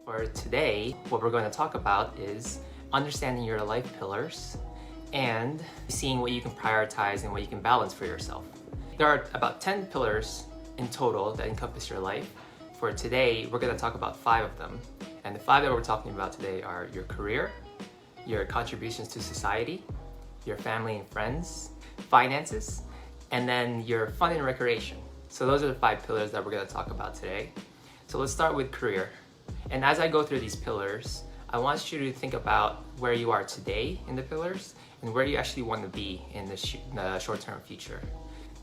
For today, what we're going to talk about is understanding your life pillars and seeing what you can prioritize and what you can balance for yourself. There are about 10 pillars in total that encompass your life. For today, we're going to talk about 5 of them. And the 5 that we're talking about today are your career, your contributions to society, your family and friends, finances, and then your fun and recreation. So those are the 5 pillars that we're going to talk about today. So let's start with career. And as I go through these pillars, I want you to think about where you are today in the pillars and where you actually want to be in the short-term future.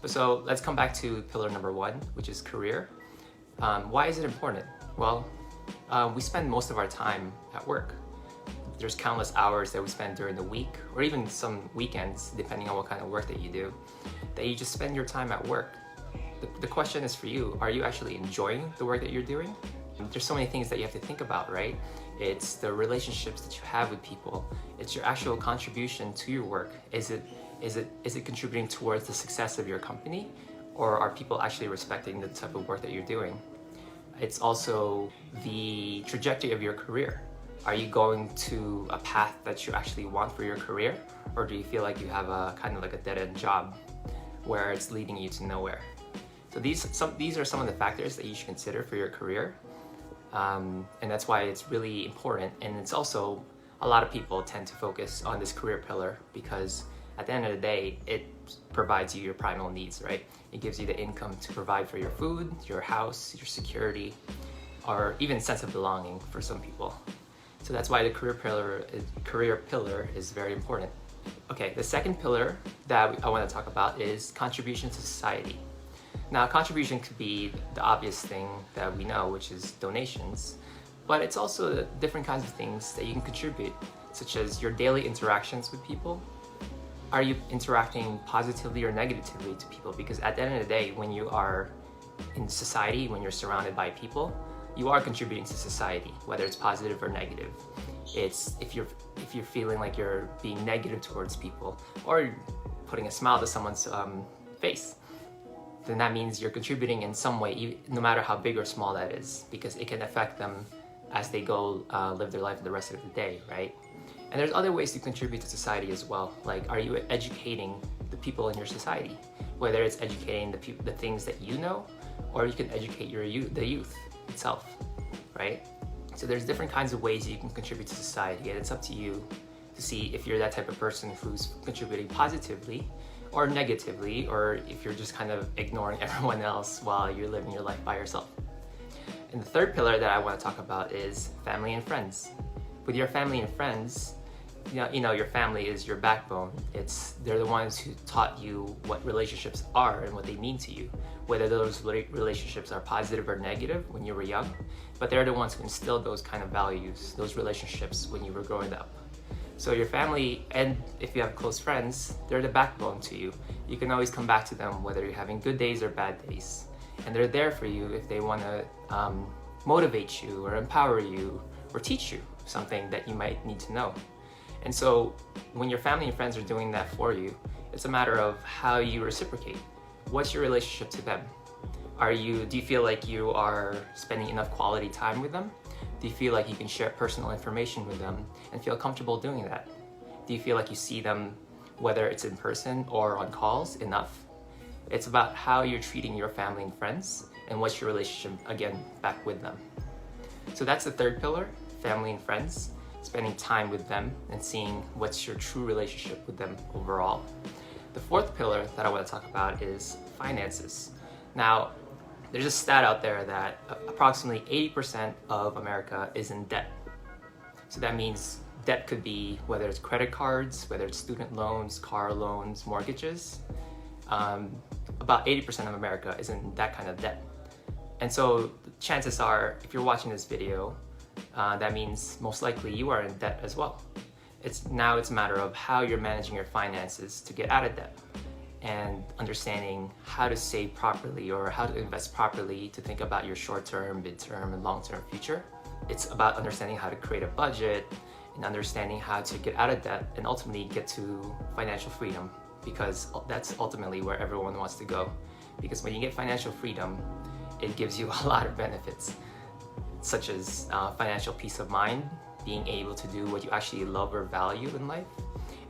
So let's come back to pillar number 1, which is career. Why is it important? Well, we spend most of our time at work. There's countless hours that we spend during the week, or even some weekends, depending on what kind of work that you do, that you just spend your time at work. The question is for you, are you actually enjoying the work that you're doing? There's so many things that you have to think about, right? It's the relationships that you have with people. It's your actual contribution to your work. Is it contributing towards the success of your company? Or are people actually respecting the type of work that you're doing? It's also the trajectory of your career. Are you going to a path that you actually want for your career? Or do you feel like you have a kind of like a dead-end job where it's leading you to nowhere? So these are some of the factors that you should consider for your career. And that's why it's really important. And it's also, a lot of people tend to focus on this career pillar because at the end of the day, it provides you your primal needs, right? It gives you the income to provide for your food, your house, your security, or even sense of belonging for some people. So that's why the career pillar is very important. Okay, the second pillar that I want to talk about is contribution to society. Now, contribution could be the obvious thing that we know, which is donations, but it's also the different kinds of things that you can contribute, such as your daily interactions with people. Are you interacting positively or negatively to people? Because at the end of the day, when you are in society, when you're surrounded by people, you are contributing to society, whether it's positive or negative. It's if you're feeling like you're being negative towards people or putting a smile to someone's face, then that means you're contributing in some way, no matter how big or small that is, because it can affect them as they go live their life the rest of the day, right? And there's other ways to contribute to society as well. Like, are you educating the people in your society? Whether it's educating the things that you know, or you can educate the youth itself, right? So there's different kinds of ways you can contribute to society, and it's up to you to see if you're that type of person who's contributing positively or negatively, or if you're just kind of ignoring everyone else while you're living your life by yourself. And the third pillar that I want to talk about is family and friends. With your family and friends, you know your family is your backbone. They're the ones who taught you what relationships are and what they mean to you, whether those relationships are positive or negative when you were young, but they're the ones who instilled those kind of values, those relationships when you were growing up. So your family, and if you have close friends, they're the backbone to you. You can always come back to them whether you're having good days or bad days. And they're there for you if they want to motivate you or empower you or teach you something that you might need to know. And so when your family and friends are doing that for you, it's a matter of how you reciprocate. What's your relationship to them? Do you feel like you are spending enough quality time with them? Do you feel like you can share personal information with them and feel comfortable doing that? Do you feel like you see them, whether it's in person or on calls, enough? It's about how you're treating your family and friends and what's your relationship, again, back with them. So that's the third pillar, family and friends, spending time with them and seeing what's your true relationship with them overall. The fourth pillar that I want to talk about is finances. Now, there's a stat out there that approximately 80% of America is in debt. So that means debt could be whether it's credit cards, whether it's student loans, car loans, mortgages. About 80% of America is in that kind of debt. And so chances are, if you're watching this video, that means most likely you are in debt as well. Now it's a matter of how you're managing your finances to get out of debt and understanding how to save properly or how to invest properly to think about your short-term, mid-term, and long-term future. It's about understanding how to create a budget and understanding how to get out of debt and ultimately get to financial freedom, because that's ultimately where everyone wants to go. Because when you get financial freedom, it gives you a lot of benefits, such as financial peace of mind, being able to do what you actually love or value in life,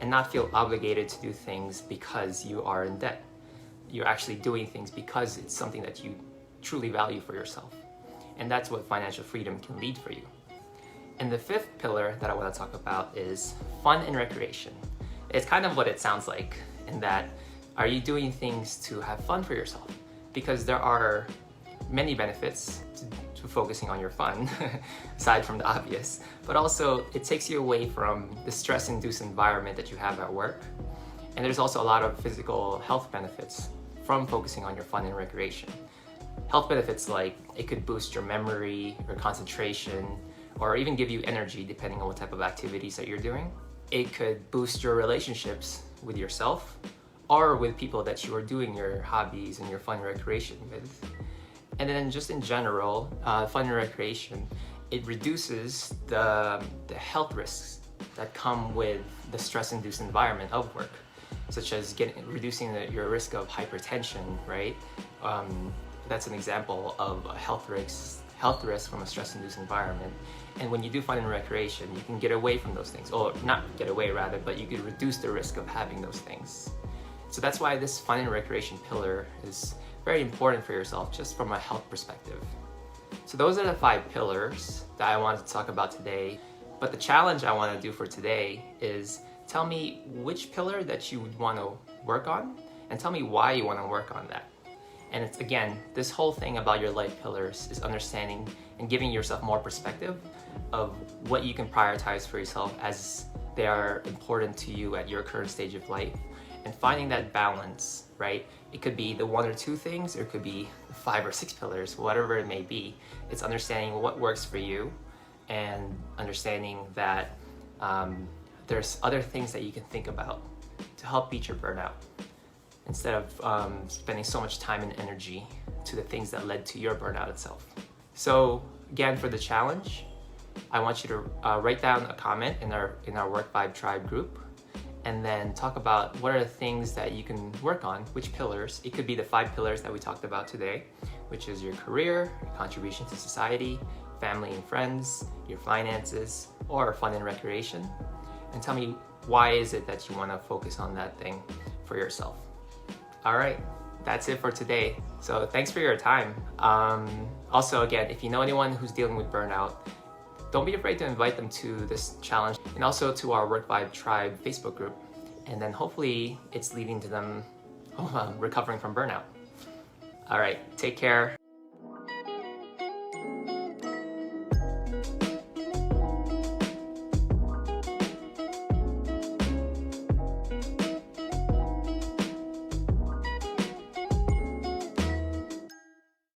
and not feel obligated to do things because you are in debt. You're actually doing things because it's something that you truly value for yourself. And that's what financial freedom can lead for you. And the fifth pillar that I want to talk about is fun and recreation. It's kind of what it sounds like, in that, are you doing things to have fun for yourself? Because there are many benefits to focusing on your fun, aside from the obvious, but also it takes you away from the stress-induced environment that you have at work. And there's also a lot of physical health benefits from focusing on your fun and recreation. Health benefits like it could boost your memory, your concentration, or even give you energy depending on what type of activities that you're doing. It could boost your relationships with yourself or with people that you are doing your hobbies and your fun and recreation with. And then just in general, fun and recreation, it reduces the health risks that come with the stress-induced environment of work, such as reducing your risk of hypertension, right? That's an example of a health risk from a stress-induced environment. And when you do fun and recreation, you can get away from those things, or not get away rather, but you can reduce the risk of having those things. So that's why this fun and recreation pillar is very important for yourself, just from a health perspective. So those are the 5 pillars that I wanted to talk about today. But the challenge I want to do for today is tell me which pillar that you would want to work on, and tell me why you want to work on that. And it's, again, this whole thing about your life pillars is understanding and giving yourself more perspective of what you can prioritize for yourself as they are important to you at your current stage of life, and finding that balance, right? It could be the 1 or 2 things, or it could be 5 or 6 pillars, whatever it may be. It's understanding what works for you, and understanding that there's other things that you can think about to help beat your burnout, instead of spending so much time and energy to the things that led to your burnout itself. So again, for the challenge, I want you to write down a comment in our Work Vibe Tribe group, and then talk about what are the things that you can work on, which pillars. It could be the 5 pillars that we talked about today, which is your career, your contribution to society, family and friends, your finances, or fun and recreation. And tell me, why is it that you want to focus on that thing for yourself? All right, that's it for today. So thanks for your time. Also, again, if you know anyone who's dealing with burnout, don't be afraid to invite them to this challenge, and also to our Work Vibe Tribe Facebook group. And then hopefully it's leading to them recovering from burnout. All right, take care.